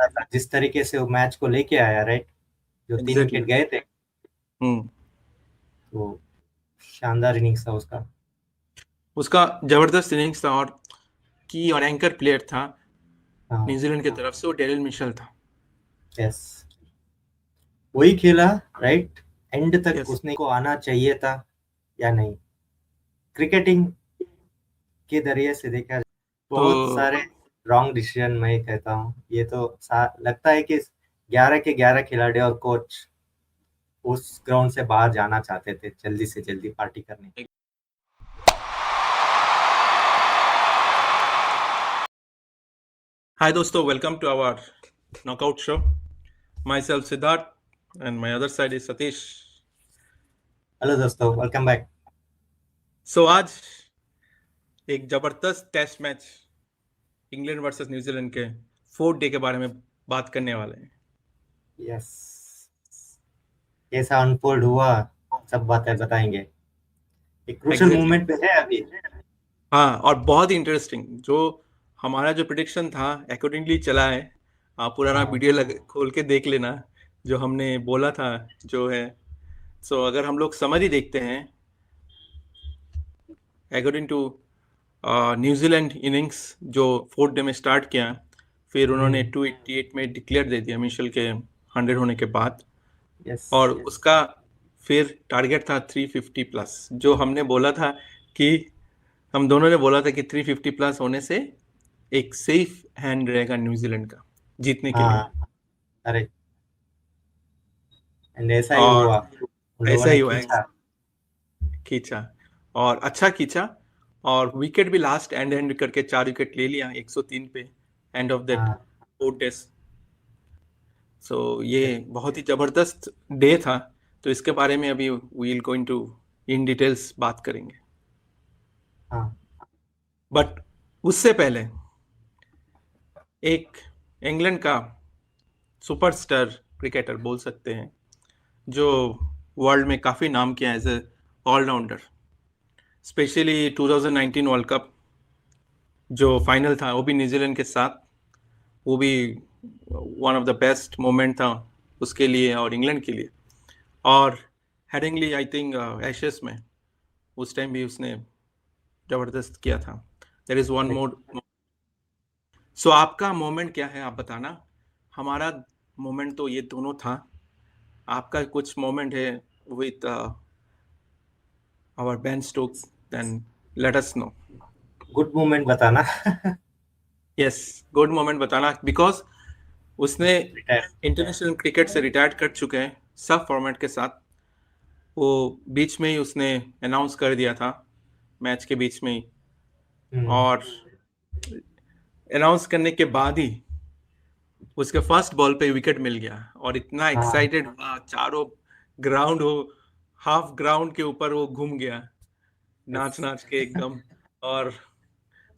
करता था, जिस तरीके से वो मैच को लेके आया, राइट, जो 3 एग्जैक्टली। विकेट गए थे, हम्म। तो शानदार इनिंग्स था उसका। उसका जबरदस्त इनिंग्स था, और की और एंकर प्लेयर था हाँ, न्यूजीलैंड की तरफ से, वो डेरिल मिशेल था। यस, वही खेला, राइट, एंड तक यस। उसने को आना चाहिए था या नहीं। क्रिकेटिंग के जरिए से देखा, तो बहुत सारे रॉन्ग डिसीजन मैं कहता हूँ। ये तो लगता है कि 11 के 11 खिलाड़ी और कोच उस ग्राउंड से बाहर जाना चाहते थे जल्दी से जल्दी पार्टी करने। हाय दोस्तों, welcome to our knockout show. Myself Siddharth and my other side is Satish. Hello दोस्तों, वेलकम बैक। सो आज एक जबरदस्त test match England versus New Zealand के 4th डे के बारे में बात करने वाले हैं। यस, कैसा अनफोल्ड हुआ, सब बातें बताएंगे। एक क्रूशियल एग्जैक्टली। मूवमेंट पे है अभी। हाँ, और बहुत ही इंटरेस्टिंग, जो हमारा जो प्रिडिक्शन था अकॉर्डिंगली चला है। आप पुराना हाँ, वीडियो खोल के देख लेना, जो हमने बोला था जो है। सो अगर हम लोग समरी देखते हैं, अकॉर्डिंग टू न्यूजीलैंड इनिंग्स जो 4th डे में स्टार्ट किया, फिर उन्होंने 288 में डिक्लेयर दे दिया मिशेल के 100 होने के बाद। यस, और उसका फिर टारगेट था 350 प्लस, जो हमने बोला था कि हम दोनों ने बोला था कि 350 प्लस होने से एक सेफ हैंड रहेगा न्यूजीलैंड का जीतने के लिए। हाँ, अरे, एंड ऐसा ही और हुआ, उन लोगों ऐसा ने ही हुआ है, खींचा। खींचा, और अच्छा खींचा। और विकेट भी लास्ट एंड एंड करके 4 विकेट ले लिया 103 पे, एंड ऑफ दैट हाँ, 4 टेस्ट। सो ये बहुत ही जबरदस्त डे था। तो इसके बारे में अभी we will going to in details बात करेंगे। हाँ, बट उससे पहले एक इंग्लैंड का सुपरस्टार क्रिकेटर बोल सकते हैं, जो वर्ल्ड में काफ़ी नाम किया as a all rounder, specially 2019 world cup जो फाइनल था वो भी न्यूजीलैंड के साथ, वो भी one of the best moment था उसके लिए और इंग्लैंड के लिए। और हेडिंगली आई थिंक एशेस में उस टाइम भी उसने जबरदस्त किया था। देयर इज वन अरे, मोर। सो आपका मोमेंट क्या है, आप बताना। हमारा मोमेंट तो ये दोनों था, आपका कुछ मोमेंट है with our Ben Stokes, then let us know. Good movement बताना। यस, गुड मोमेंट बताना, बिकॉज उसने रिटायर। इंटरनेशनल क्रिकेट से रिटायर कर चुके हैं सब फॉर्मेट के साथ। वो बीच में ही उसने अनाउंस कर दिया था, मैच के बीच में ही। और अनाउंस करने के बाद ही उसके फर्स्ट बॉल पे विकेट मिल गया, और इतना हाँ, एक्साइटेड हुआ, चारों ग्राउंड हो, हाफ ग्राउंड के ऊपर वो घूम गया नाच यस, नाच के एकदम। और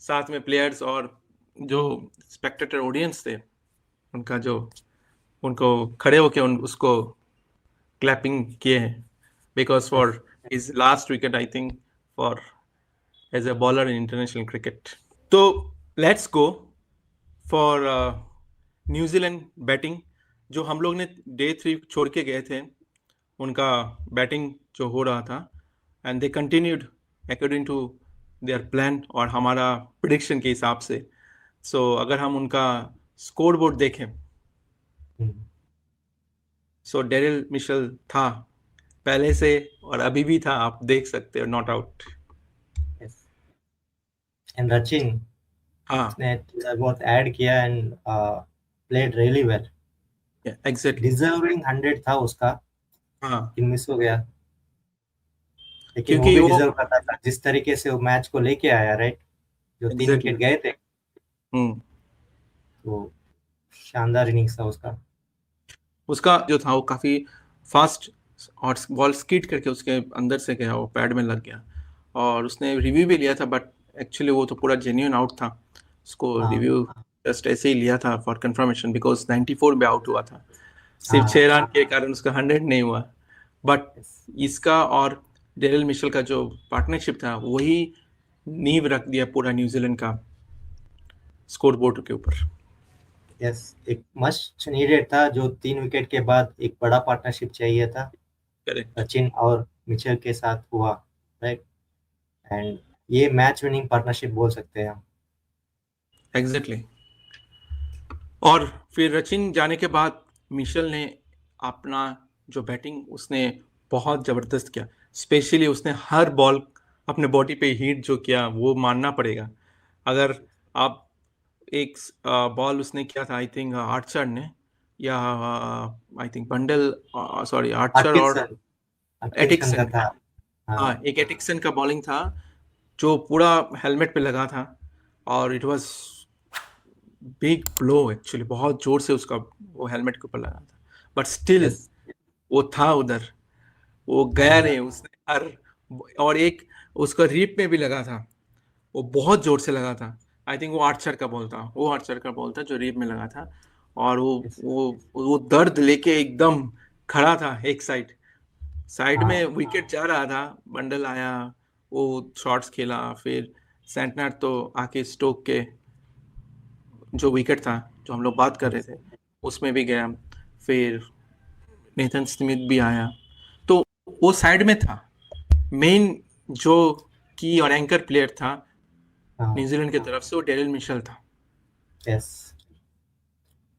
साथ में प्लेयर्स और जो स्पेक्टेटर ऑडियंस थे, उनका जो उनको खड़े होके उसको क्लैपिंग किए हैं, because yes, for his last wicket I think, for as a bowler in international cricket. तो let's go for New Zealand batting. जो हम लोग ने डे 3 छोड़ के गए थे, उनका बैटिंग जो हो रहा था, and they continued according to their plan और हमारा प्रिडिक्शन के हिसाब से। सो अगर हम उनका स्कोर बोर्ड देखें, सो डेरिल मिशेल था पहले से, और अभी भी था, आप देख सकते हो, not out. Yes, and Sachin, हाँ, उसने थोड़ा बहुत ऐड किया and played really well. Exactly. Deserving 100 था उसका, हाँ, लेकिन मिस हो गया। लेकिन वो क्योंकि भी वो डिजर्व करता था, जिस तरीके से वो मैच को लेके आया, राइट, जो 3 एग्जैक्टली। विकेट गए थे, हम्म। तो शानदार इनिंग्स था उसका। उसका जो था वो काफी फास्ट, और बॉल स्किड करके उसके अंदर से गया, वो पैड में लग गया। और उसने रिव्यू भी लिया था, बट एक्चुअली वो तो पूरा जेन्युइन आउट था। उसको हाँ, रिव्यू जस्ट ऐसे ही लिया था फॉर कंफर्मेशन, बिकॉज 94 में आउट हुआ था। सिर्फ हाँ, 6 रन के कारण उसका 100 नहीं हुआ। बट यस, इसका और डेरिल मिशेल का जो पार्टनरशिप था, वही नींव रख दिया पूरा न्यूजीलैंड का स्कोर बोर्ड के ऊपर। यस, एक मस्ट नीडेड था, जो 3 विकेट के बाद एक बड़ा पार्टनरशिप चाहिए था करेक्ट, सचिन और मिचेल के साथ हुआ, राइट। एंड ये मैच विनिंग पार्टनरशिप बोल सकते हैं हम। एग्जैक्टली। और फिर रचिन जाने के बाद मिशेल ने अपना जो बैटिंग उसने बहुत ज़बरदस्त किया। स्पेशली उसने हर बॉल अपने बॉडी पे हिट जो किया वो मानना पड़ेगा। अगर आप एक बॉल उसने किया था, आई थिंक आर्चर ने, या I think bundle, sorry Archer और अटकिंसन, अटकिंसन का एटिक्सन। था। हाँ। हाँ, एक एटिक्सन का बॉलिंग था जो पूरा हेलमेट पे लगा था, और it was big blow actually, बहुत जोर से उसका वो हेलमेट के ऊपर लगा था, बट स्टिल यस। वो था उधर, वो गया हाँ। नहीं उसने हर। और एक उसका रीप में भी लगा था, वो बहुत जोर से लगा था। आई थिंक वो आर्चर का बॉल था, वो आर्चर का बॉल था जो रीप में लगा था। और वो यस। वो वो दर्द लेके एकदम खड़ा था एक साइड, साइड में हाँ। विकेट जा रहा था, बंडल आया, वो शॉट्स खेला, फिर सेंटनर तो आके स्टोक के जो विकेट था जो हम लोग बात कर रहे यस। थे उसमें भी गया, फिर नेथन स्मिथ भी आया, तो वो साइड में था। मेन जो की और एंकर प्लेयर था हाँ। न्यूजीलैंड की तरफ से, वो डेरिल मिशेल था। यस,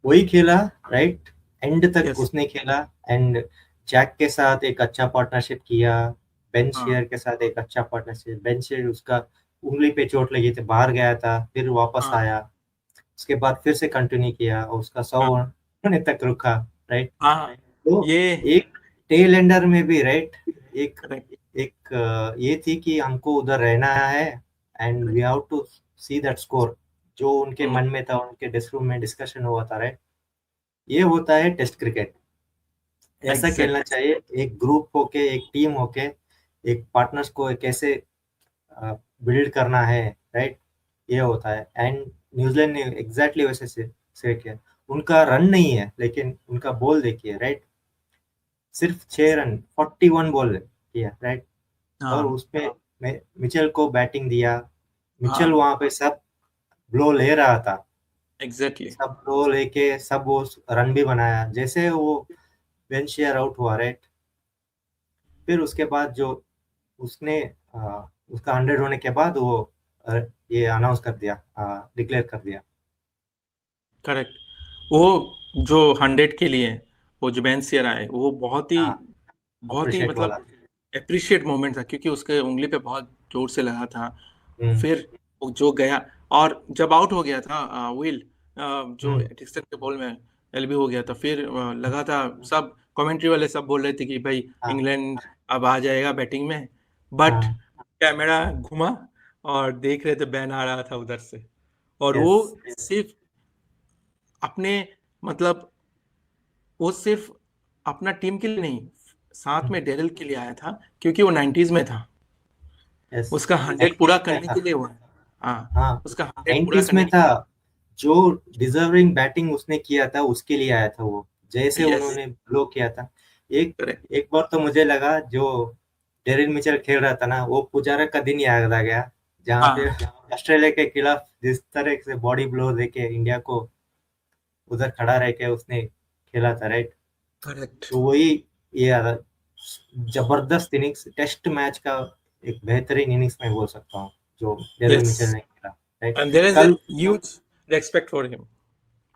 वही खेला, राइट। एंड तक यस। उसने खेला। एंड जैक के साथ एक अच्छा पार्टनरशिप किया, बेन हाँ। शेयर के साथ एक अच्छा पार्टनरशिप। बेन शेयर उसका उंगली पे चोट लगी थी, बाहर गया था, फिर वापस हाँ। आया। उसके बाद फिर से कंटिन्यू किया और उसका 100 हाँ। होने तक रुका, राइट। हाँ। तो ये एक टेल एंडर में भी, राइट, एक करेक्ट। एक ये थी कि हमको उधर रहना है and we have to see that score. जो उनके मन में था, उनके ड्रेस रूम में डिस्कशन हुआ था, राइट। ये होता है टेस्ट क्रिकेट, ऐसा खेलना एग्जैक्ट। चाहिए। एक ग्रुप होके, एक टीम होके, एक पार्टनर्स को कैसे बिल्ड करना है, राइट। ये होता है। एंड न्यूजीलैंड ने एग्जैक्टली वैसे से किया। उनका रन नहीं है, लेकिन उनका बॉल देखिए, राइट। सिर्फ 6 रन, 41 बॉल किया, राइट। और हाँ। उसपे मिचेल को बैटिंग दिया। मिचेल हाँ। वहां पे सब ब्लो ले रहा था, एग्जैक्टली। सब ब्लो लेके सब वो रन भी बनाया जैसे वो बेन शेयर आउट हुआ, राइट। फिर उसके बाद जो उसने उसका 100 होने के बाद वो अ, ये अनाउंस कर दिया, डिक्लेयर कर दिया। करेक्ट। वो जो 100 के लिए वो जो बेन सियर आए, वो हाँ, बहुत ही अप्रिशिएट वाला। मतलब अप्रिशिएट मोमेंट था, क्योंकि उसके उंगली पे बहुत जोर से लगा था। हम्म। फिर वो जो गया, और जब आउट हो गया था विल, जो हम्म। डिक्सन के बॉल में एलबी हो गया था, फिर लगा था, सब कमेंट्री वाले सब बोल रहे थे कि भाई हाँ। इंग्लैंड अब आ जाएगा बैटिंग में, बट हाँ। कैमरा घुमा और देख रहे थे बैन आ रहा था उधर से, और वो यस। सिर्फ अपने मतलब वो सिर्फ अपना टीम के लिए नहीं, साथ में डेरिल के लिए आया था, क्योंकि वो 90s में था, यस, उसका 100 पूरा 90s में करने था। के लिए हुआ। हाँ, हाँ, उसका 100 पूरा 90s करने में के था। जो डिजर्विंग बैटिंग उसने किया था उसके लिए आया था वो, जैसे लिए। यस। उन्होंने ब्लो किया था। एक करेक्ट। एक बार तो मुझे लगा जो डेरिल मिचेल खेल रहा था ना, वो पुजारा का दिन याद आ गया, जहाँ पे हाँ। ऑस्ट्रेलिया के खिलाफ जिस तरह से बॉडी ब्लो देके इंडिया को उधर खड़ा रह के उसने खेला था, राइट। करेक्ट। तो वही ये जबरदस्त इनिंग्स, टेस्ट मैच का एक बेहतरीन इनिंग्स मैं बोल सकता हूँ जो डेरिल यस, मिचेल ने खेला, right. And there is a कल huge respect for him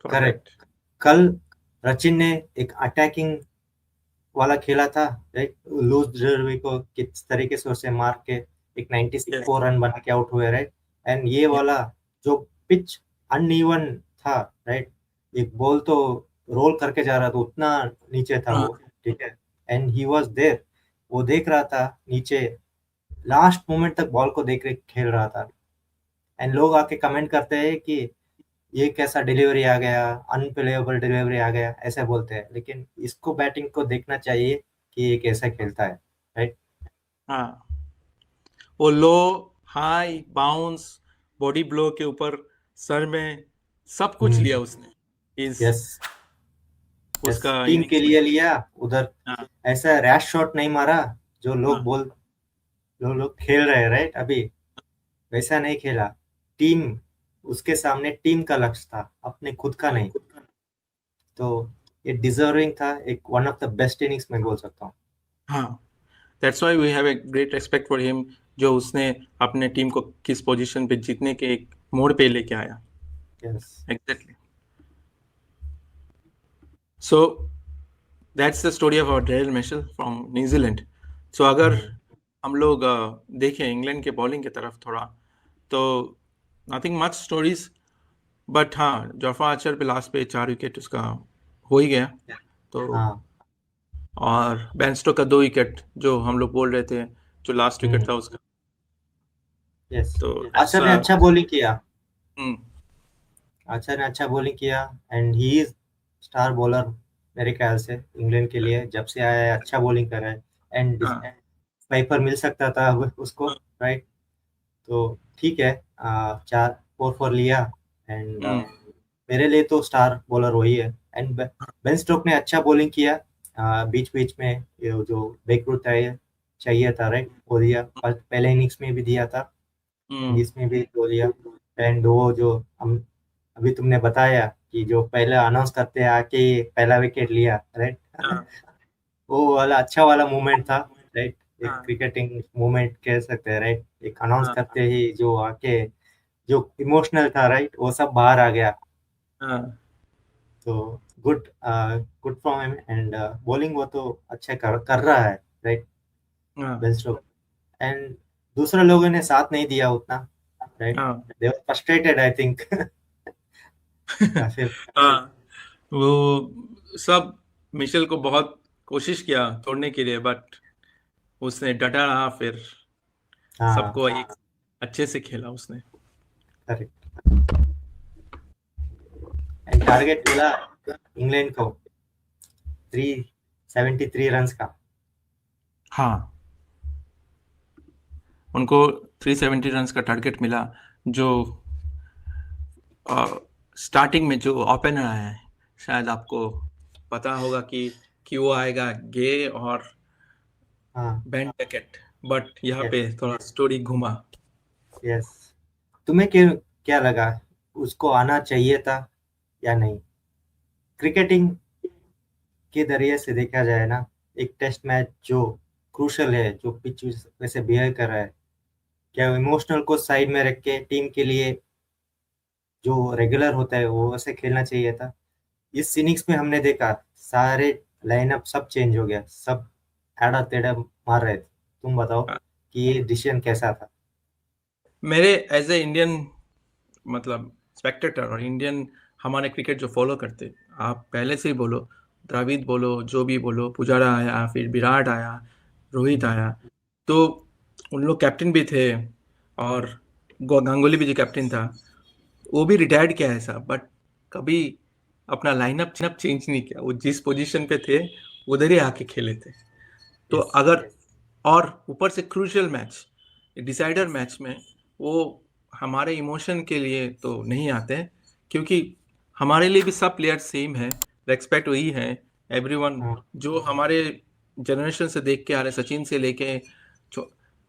for correct, that. कल सचिन ने एक अटैकिंग वाला खेला था, राइट। लूज ड्रिल को किस तरीके से उसे मार के एक यस। 94 रन बना के आउट हुए, राइट। एंड ये यस। वाला जो पिच अनइवन था, राइट। एक बॉल तो रोल करके जा रहा था, उतना नीचे था हाँ। वो, ठीक है। एंड ही वाज देयर, वो देख रहा था नीचे, लास्ट मोमेंट तक बॉल को देख के खेल रहा था। एंड लोग आके कमेंट करते हैं कि ये कैसा डिलीवरी आ गया, अनप्लेएबल डिलीवरी आ गया, ऐसे बोलते हैं। लेकिन इसको बैटिंग को देखना चाहिए कि ये कैसा खेलता है, राइट। हाँ, वो लो, हाई बाउंस, बॉडी ब्लो के ऊपर, सर में, सब कुछ लिया उसने इस यस। यस, उसका टीम के इनिंग्स में। लिए लिया उधर। हाँ। ऐसा रैश शॉट नहीं मारा जो हाँ। लोग खेल रहे हैं, राइट अभी, वैसा नहीं खेला। टीम, उसके सामने टीम का लक्ष्य था, अपने खुद का नहीं। तो ये डिजर्विंग था, एक one of the best innings मैं बोल सकता हूँ। हाँ, that's why we have a great respect for him, जो उसने अपने टीम को किस पोजीशन पे जीतने के एक मोड़ पे लेके आया। Yes. Exactly. So that's the story of our Daryl Mitchell from New Zealand. सो अगर हम लोग देखें इंग्लैंड के बॉलिंग की तरफ थोड़ा, तो नथिंग मच स्टोरीज, बट हाँ, जोफ्रा आर्चर पे लास्ट पे 4 विकेट उसका हो ही गया। तो हाँ। और बेन स्टोक्स का 2 विकेट जो हम लोग बोल रहे थे, जो लास्ट विकेट था उसका। यस। तो आर्चर ने अच्छा बॉलिंग किया। हम्म, आर्चर ने अच्छा बॉलिंग किया and he is star bowler मेरे ख्याल से इंग्लैंड के लिए, जब से आया है अच्छा बॉलिंग कर रहा है। एंड हाँ, स्नाइपर मिल सकता था अब उसको, राइट। तो ठीक है, 4 4 4 लिया एंड हम्म, मेरे लिए तो स्टार बॉलर वही है। एंड बेन स्टोक ने अच्छा बॉलिंग किया, बीच बीच में ये जो ब्रेकथ्रू चाहिए था, राइट, वो दिया। पहले इनिंग्स में भी दिया था, हम्म, इसमें भी दो दिया। एंड वो जो हम अभी तुमने बताया कि जो पहले अनाउंस करते हैं आके ही पहला विकेट लिया, राइट। हाँ, वो वाला अच्छा वाला मूवमेंट था, राइट। एक हाँ, क्रिकेटिंग मूवमेंट कह सकते हैं, राइट। एक अनाउंस हाँ, करते ही जो आके जो इमोशनल था, राइट, वो सब बाहर आ गया। हाँ, तो good, good from him. And bowling वो तो अच्छा कर रहा है, राइट, हाँ, बेन स्टोक्स। एंड दूसरे लोगों ने साथ नहीं दिया उतना, राइट। हाँ, दे वर फ्रस्ट्रेटेड आई थिंक। या फिर हाँ, वो सब मिशेल को बहुत कोशिश किया तोड़ने के लिए, बट उसने डटा रहा, फिर हाँ, सबको एक अच्छे से खेला उसने। करेक्ट। एंड टारगेट मिला इंग्लैंड को 373 रन का। हाँ, उनको 370 रन्स का टारगेट मिला, जो स्टार्टिंग में जो ओपनर आया है, शायद आपको पता होगा कि वो आएगा गे और हाँ। बेन टैकेट, बट यहाँ यस। पे थोड़ा स्टोरी घुमा। यस। तुम्हें क्या क्या लगा, उसको आना चाहिए था या नहीं? क्रिकेटिंग के जरिए से देखा जाए ना, एक टेस्ट मैच जो क्रूशल है, जो पिच वैसे बिहेव कर रहा है, क्या इमोशनल को साइड में रख के टीम के लिए जो रेगुलर होता है वो वैसे खेलना चाहिए था? इस इनिंग्स में हमने देखा सारे लाइनअप सब चेंज हो गया, सब आड़ा टेढ़ा मार रहे थे। तुम बताओ कि ये डिसीजन कैसा था? मेरे एज ए इंडियन, मतलब स्पेक्टेटर और इंडियन, हमारे क्रिकेट जो फॉलो करते, आप पहले से ही बोलो, द्रविड़ बोलो, जो भी बोलो, पुजारा आया, फिर विराट आया, रोहित आया, तो उन लोग कैप्टन भी थे, और गांगुली भी जो कैप्टन था, वो भी रिटायर्ड किया है साहब, बट कभी अपना लाइनअप चेंज नहीं किया। वो जिस पोजीशन पे थे उधर ही आके खेले थे। तो यस। अगर, और ऊपर से क्रूशियल मैच, डिसाइडर मैच में वो हमारे इमोशन के लिए तो नहीं आते, क्योंकि हमारे लिए भी सब प्लेयर सेम है, रेस्पेक्ट वही है, एवरीवन, हाँ। जो हमारे जनरेशन से देख के आ रहे, सचिन से लेके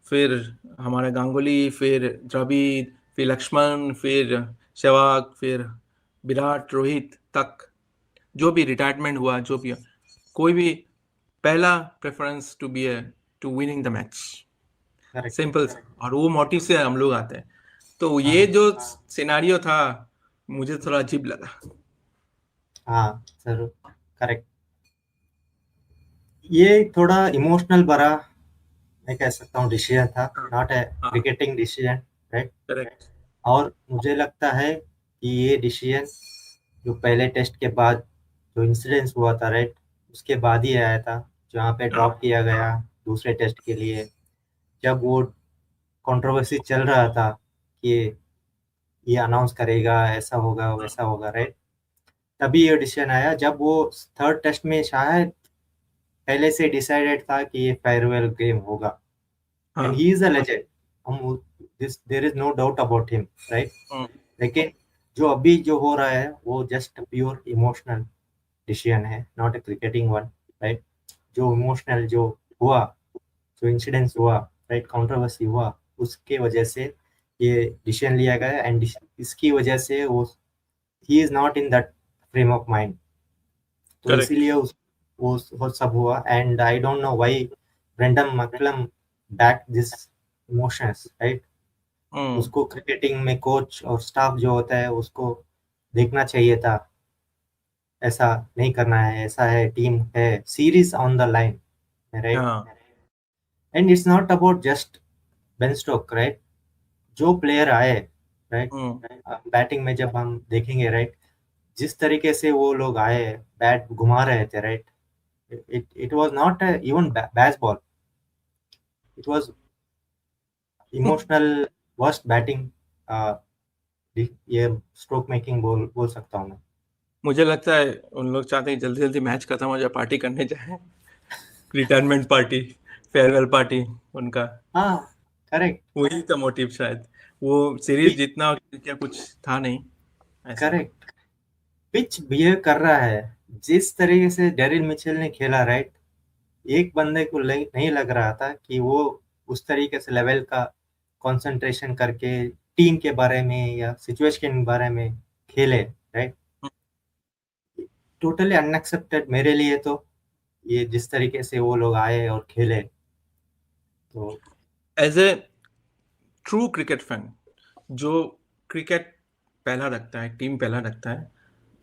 फिर हमारे गांगुली, फिर द्रविड़, फिर लक्ष्मण, फिर सहवाग, फिर विराट, रोहित तक, जो भी रिटायरमेंट हुआ, जो भी, कोई भी पहला preference to be to winning the match, correct. Simple. और वो मोटिव से हम लोग आते हैं। तो ये हाँ। जो सिनेरियो था, मुझे थोड़ा अजीब लगा। हाँ, जरूर। करेक्ट। ये थोड़ा इमोशनल भरा मैं कह सकता हूँ डिसीजन था, हाँ, नॉट ए हाँ, क्रिकेटिंग डिसीजन, राइट। करेक्ट। और मुझे लगता है कि ये डिसीजन जो पहले टेस्ट के बाद जो इंसिडेंस हुआ था, राइट, उसके बाद ही आया था, जहाँ पे हाँ, ड्रॉप किया गया दूसरे टेस्ट के लिए। जब वो कंट्रोवर्सी चल रहा था कि ये अनाउंस करेगा, ऐसा होगा वैसा होगा, राइट, तभी ये डिसीजन आया। जब वो थर्ड टेस्ट में शायद पहले से डिसाइडेड था कि ये फेयरवेल गेम होगा। एंड हाँ, ही इज अ लेजेंड, हम this there is no doubt about him, right. Hmm, लेकिन जो अभी जो हो रहा है वो जस्ट प्योर इमोशनल डिसीजन है, not a cricketing one, right. जो इमोशनल जो हुआ, जो इंसिडेंस हुआ, राइट, कंट्रोवर्सी हुआ, उसके वजह से ये डिसीजन लिया गया। एंड इसकी वजह से वो ही is not in that frame of mind तो Correct. इसीलिए वो सब हुआ. And I don't know why Brendon McCullum back this emotions, right. Hmm. उसको क्रिकेटिंग में कोच और स्टाफ जो होता है उसको देखना चाहिए था. ऐसा नहीं करना है, ऐसा है, टीम है, series on the line, right. हाँ. And it's not about just Ben Stoke, right. जो प्लेयर आए, राइट, Hmm. बैटिंग में जब हम देखेंगे, राइट, जिस तरीके से वो लोग आए, बैट घुमा रहे थे, right. It was not even baseball. It was emotional worst batting. ये स्ट्रोक मेकिंग बोल सकता हूँ मैं. मुझे लगता है उन लोग चाहते हैं जल्दी जल्दी मैच खत्म हो जाए, पार्टी करने जाए. रिटायरमेंट पार्टी, फेयरवेल पार्टी उनका. हाँ, करेक्ट. वही था मोटिव शायद. वो सीरीज जीतना क्या कुछ था नहीं ऐसा. करेक्ट. पिच बिहेव कर रहा है जिस तरीके से डेरिल मिचेल ने खेला, राइट. एक बंदे को नहीं लग रहा था कि वो उस तरीके से लेवल का कंसंट्रेशन करके टीम के बारे में या सिचुएशन के बारे में खेले, राइट. टोटली अनएक्सेप्टेड मेरे लिए तो, ये जिस तरीके से वो लोग आए और खेले. तो as a true cricket fan, जो क्रिकेट पहला रखता है, टीम पहला रखता है,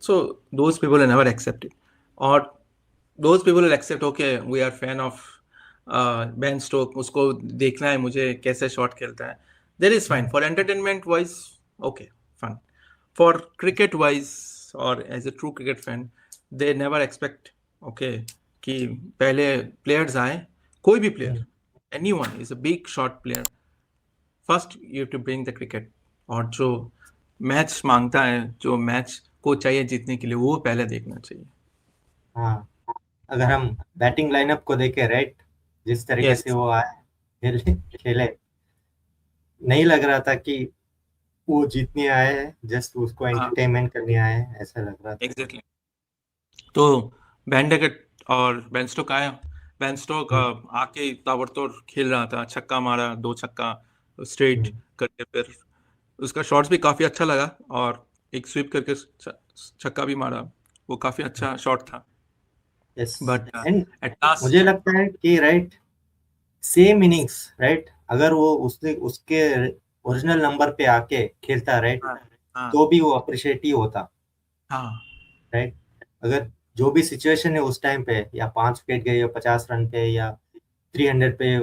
so those people are never accepted, or those people will accept, okay, we are fan of Ben Stokes, उसको देखना है मुझे कैसे शॉट खेलता है. That is fine for entertainment wise, okay, fun. For cricket wise or as a true cricket fan, they never expect, okay, कि पहले players आए, कोई भी player, anyone is a big shot player, first you have to bring the cricket. और जो match मांगता है, जो मैच को चाहिए जीतने के लिए, वो पहले देखना चाहिए. हाँ, अगर हम बैटिंग लाइनअप को देखें, राइट, जिस तरीके यस. से वो आए, खेले, नहीं लग रहा था कि वो जीतने आए हैं, जस्ट उसको हाँ, एंटरटेनमेंट करने आए हैं, ऐसा लग रहा था. एग्जैक्टली. तो बैन डेकेट और बेन स्टोक आया. बेन स्टोक आके ताबड़तोड़ खेल रहा था, छक्का मारा, 2 छक्का स्ट्रेट करके. फिर उसका शॉट्स भी काफी अच्छा लगा, और एक स्वीप करके छक्का भी मारा. वो काफी अच्छा शॉट था. Yes. But and at last. मुझे लगता है कि, राइट, सेम इनिंग्स, राइट, अगर वो उसके ओरिजिनल नंबर पे आके खेलता, राइट, हाँ, हाँ, तो भी वो अप्रिशिएट ही होता, हाँ, राइट. अगर जो भी सिचुएशन है उस टाइम पे, या 5 विकेट गए, या 50 रन पे, या 300 पे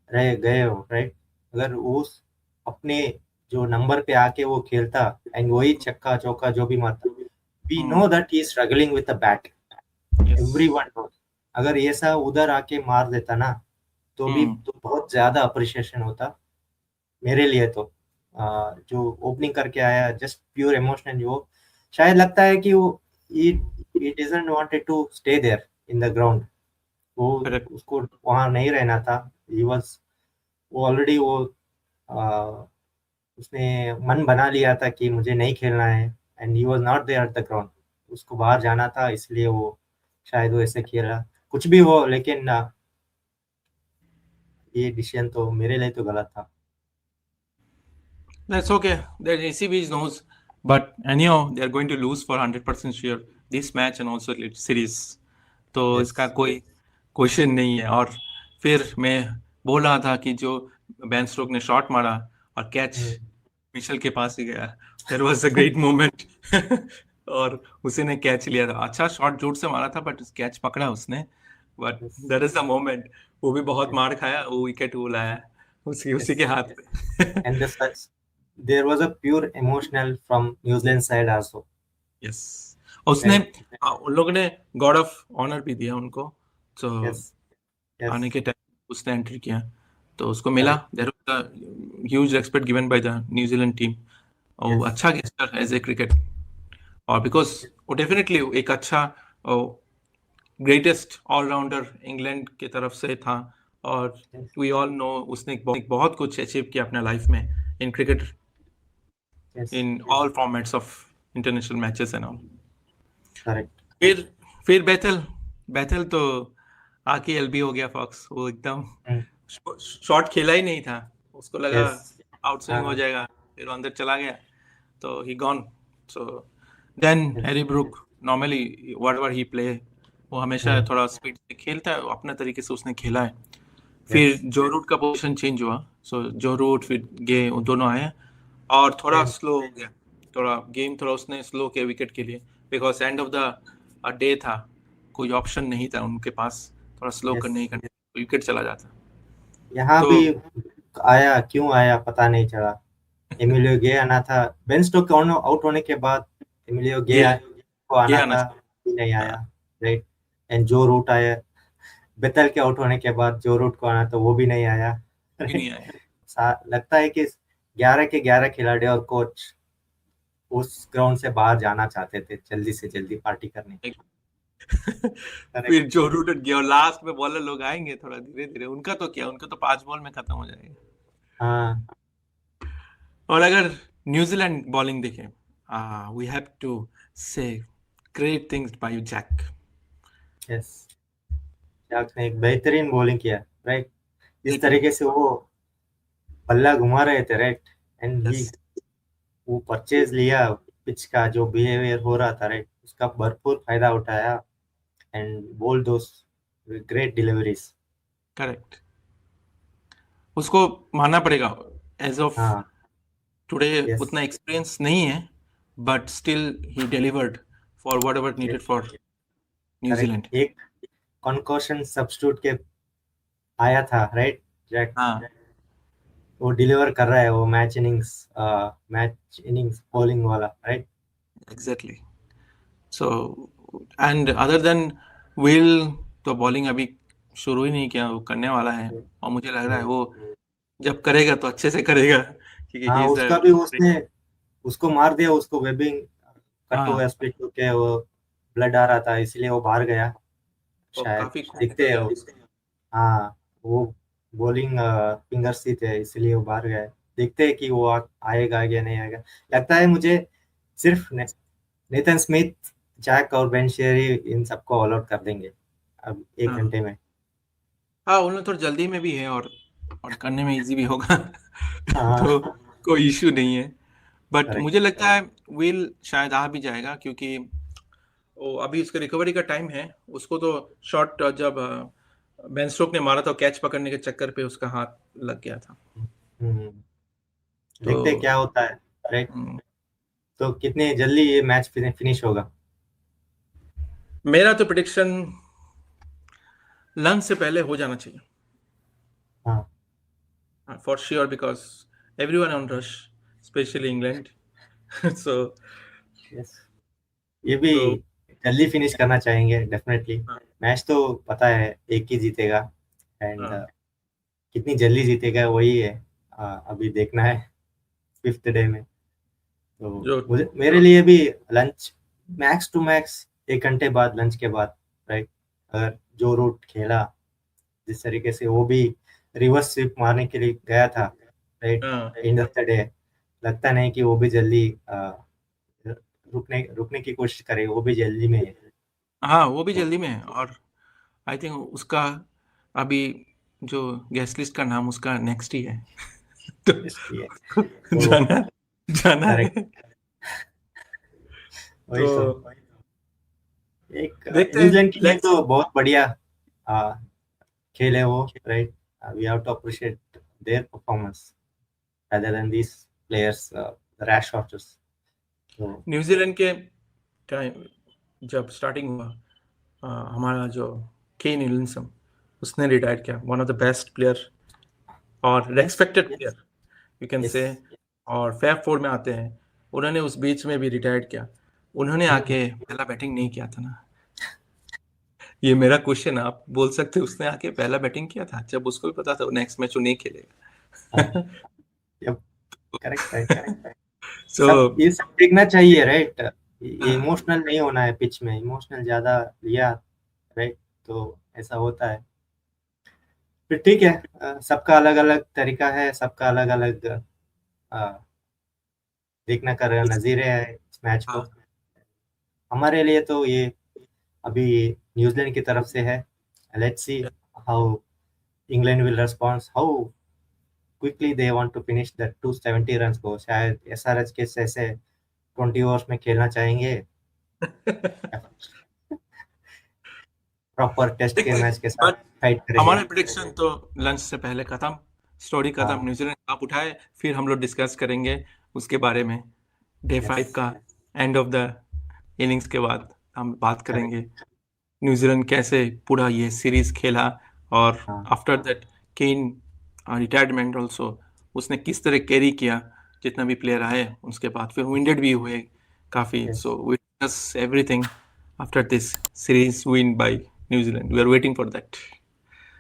रह गए हो, राइट, अगर वो अपने जो नंबर पे आके वो खेलता एंड वही छक्का चौका जो भी मारता, we know that he is struggling with the bat. Everyone know. अगर ये सब उधर आके मार देता ना, तो भी तो बहुत ज्यादा अप्रिशिएशन होता मेरे लिए तो. जो ओपनिंग करके आया, जस्ट प्योर इमोशनल, जो शायद लगता है कि वो he he doesn't wanted to stay there in the ground. वो करेक्ट. उसको वहां नहीं रहना था. वो ऑलरेडी उसने मन बना लिया था कि मुझे नहीं खेलना है, and he was not there at the ground. उसको बाहर जाना था, इसलिए वो शायद वो ऐसे खेला. कुछ भी हो, लेकिन ये डिसीजन तो मेरे लिए तो गलत था. That's okay. The ACB knows, but anyhow, they are going to lose for 100% sure this match and also series. तो इसका यस. कोई क्वेश्चन नहीं है. और फिर मैं बोल रहा था कि जो बेन स्टोक ने शॉट मारा और कैच मिशेल के पास ही गया, there was a great moment. और उसी ने कैच लिया था. अच्छा शॉट जोर से मारा था, बट कैच पकड़ा उसने. But that is the moment. वो भी बहुत मार खाया, वो विकेट वो लाया उसी के हाथ पे. And there was a pure emotional from New Zealand side also. Yes. उसने Right? उन लोगों ने गॉड ऑफ ऑनर भी दिया उनको. तो Yes. Yes. आने के टाइम उसने एंट्री किया, तो उसको मिला. Correct. There was a huge respect given by the New Zealand team. और Yes. अच्छा गेस्टर एज ए क्रिकेट. और बिकॉज वो डेफिनेटली एक अच्छा ग्रेटेस्ट ऑलराउंडर इंग्लैंड की तरफ से था. और Yes. वी ऑल नो उसने बहुत कुछ अचीव किया अपने लाइफ में in cricket, Yes. In all formats of international matches and all. Correct. फिर बैथल तो आके एलबी हो गया फॉक्स. वो एकदम शॉट खेला ही नहीं था. उसको लगा Yes. आउट स्विंग हो जाएगा, फिर अंदर चला गया, तो he gone. So then Yes. Harry Brook, normally whatever he play, वो हमेशा हम्म, थोड़ा स्पीड से खेलता है, अपने तरीके से उसने खेला है। फिर यस, जो रूट का पोजीशन चेंज हुआ, सो जो रूट फिर गे वो दोनों आए और थोड़ा सेम, स्लो हो गया, थोड़ा गेम थोड़ा उसने स्लो किया विकेट के लिए, because end of the day था, कोई ऑप्शन नहीं था उनके पास थोड़ा स्लो यस। करने का, विकेट चला जाता। यहाँ तो भी आया, क्यों आया पता नहीं चला। एमिलियो गे आना था, बेन स्टोक आउट होने के बाद एमिलियो गे गे को गे आना आना था, चाहिए। भी नहीं हाँ, आया, राइट। एंड जो रूट आया, बेतल के आउट होने के बाद जो रूट को आना था वो भी नहीं आया, भी राइट। नहीं आया। लगता है कि 11 के 11 खिलाड़ी और कोच उस ग्राउंड से बाहर जाना चाहते थे जल्दी से जल्दी पार्टी करने। करेक्ट। फिर जो रूट गया और लास्ट में बॉलर लोग आएंगे थोड़ा धीरे धीरे, उनका तो क्या, उनका तो 5 बॉल में खत्म हो जाएगा। हाँ, और अगर न्यूजीलैंड बॉलिंग देखें, we have to see great things by Jack. Yes. Jack ने एक बेहतरीन बॉलिंग किया, राइट। जिस बेहतरीन। तरीके से वो बल्ला घुमा रहे थे, राइट। And he yes. वो परचेज लिया, पिच का जो बिहेवियर हो रहा था, राइट, उसका भरपूर फायदा उठाया एंड बोल दोस ग्रेट डिलीवरीज। करेक्ट। उसको मानना पड़ेगा, एज ऑफ हाँ, टुडे यस, उतना एक्सपीरियंस नहीं है, but still he delivered for what ever needed yes, for New Zealand. Correct. एक कॉन्कॉशन सब्स्टिट्यूट के आया था, राइट, जैक। हाँ, वो डिलीवर कर रहा है, वो मैच इनिंग्स बॉलिंग वाला, right. Exactly. So and other than will, तो बॉलिंग अभी शुरू ही नहीं किया, वो करने वाला है। और मुझे लग रहा है वो जब करेगा तो अच्छे से करेगा, क्योंकि ही हाँ, इज उसका भी उसने उसको मार दिया, उसको वेबिंग कट हो हाँ, गया, स्प्लिट होके वो ब्लड आ रहा था, इसलिए वो बाहर गया वो शायद। काफी दिखते क्रिटिकल हैं है वो। उसका। हाँ, वो बॉलिंग फिंगर्स ही थे, इसलिए वो बाहर गए। देखते हैं कि वो आएगा या नहीं आएगा। लगता है मुझे सिर्फ नेथन स्मिथ, जैक और बेन शेरी इन सबको ऑल आउट कर देंगे अब एक हाँ, घंटे में। हाँ, उन्हें थोड़ा जल्दी में भी है, और करने में इजी भी होगा। तो हाँ, कोई इश्यू नहीं है। But correct. मुझे लगता है विल शायद आ भी जाएगा, क्योंकि वो अभी उसके रिकवरी का टाइम है। उसको तो शॉट जब बेन स्टोक ने मारा था, कैच पकड़ने के चक्कर पे उसका हाथ लग गया था। हम्म, तो देखते हैं क्या होता है, राइट। हम्म, तो कितने जल्दी ये मैच फिनिश होगा? मेरा तो प्रिडिक्शन लंच से पहले हो जाना चाहिए, हाँ, for sure, because everyone on rush, specially England. So yes. ये भी तो जल्दी फिनिश करना चाहेंगे डेफिनेटली। हाँ, मैच तो पता है एक ही जीतेगा, एंड हाँ, कितनी जल्दी जीतेगा वही है, अभी देखना है 5th डे में। तो जो मुझे मेरे लिए भी लंच, मैक्स टू मैक्स 1 घंटे बाद, लंच के बाद, राइट। अगर जो रूट खेला जिस तरीके से, वो भी रिवर्स स्वीप मारने के लिए गया था, राइट, हाँ, एंड ऑफ द डे, लगता नहीं कि वो भी जल्दी रुकने रुकने की कोशिश करे, वो भी जल्दी में है। हाँ, वो भी तो जल्दी में है। और आई थिंक उसका अभी जो गेस्ट लिस्ट का नाम उसका नेक्स्ट ही है। तो इसलिए उसको तो जाना जाना करेक्ट, है। वही तो तो। एक देखते हैं, न्यूजीलैंड के लिए लेट्स। तो बहुत बढ़िया आ, खेल है वो, right. We have to appreciate their performance rather than these players, rash shots. तो न्यूजीलैंड के टाइम जब स्टार्टिंग हुआ, हमारा जो केन विलियमसन, उसने रिटायर किया, one of the best player और yes, respected player, you can yes. Say. और फैब फोर में आते हैं, उन्होंने उस बीच में भी रिटायर्ड किया। उन्होंने आके पहला बैटिंग नहीं किया था ना, ये मेरा क्वेश्चन है। आप बोल सकते हो उसने आके पहला बैटिंग किया था, जब उसको भी पता था नेक्स्ट मैच वो नहीं खेलेगा। Correct, correct. सो सब ये सब देखना चाहिए, राइट। ये हाँ, इमोशनल नहीं होना है, पिच में इमोशनल ज्यादा लिया, राइट, तो ऐसा होता है। फिर ठीक है, सबका अलग अलग तरीका है, सबका अलग अलग देखना का नजरिया है इस मैच को। हाँ, हमारे लिए तो ये अभी न्यूजीलैंड की तरफ से है। Let's see how England will respond, how quickly they want to finish the 270 run को। शायद एसआरएच के जैसे 20 ओवर्स में खेलना चाहेंगे। प्रॉपर टेस्ट के मैच के साथ बट फाइट हमारे करेंगे। प्रेडिक्शन तो लंच से पहले खत्म, स्टोरी खत्म, हाँ न्यूजीलैंड आप उठाए, फिर हम लोग डिस्कस करेंगे उसके बारे में। डे 5 का एंड ऑफ द इनिंग्स के बाद हम बात करेक्ट। करेंगे न्यूजीलैंड कैसे पूरा ये सीरीज खेला, और हाँ after that Kane retirement also उसने किस तरह कैरी किया, जितना भी प्लेयर आए उसके बाद, फिर विंडेड भी हुए काफ़ी। yes, so we discuss everything after this series win by New Zealand, we are waiting for that.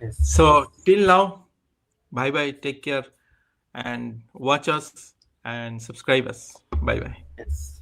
yes. So till now, bye bye, take care, and watch us and subscribe us. Bye bye. Yes.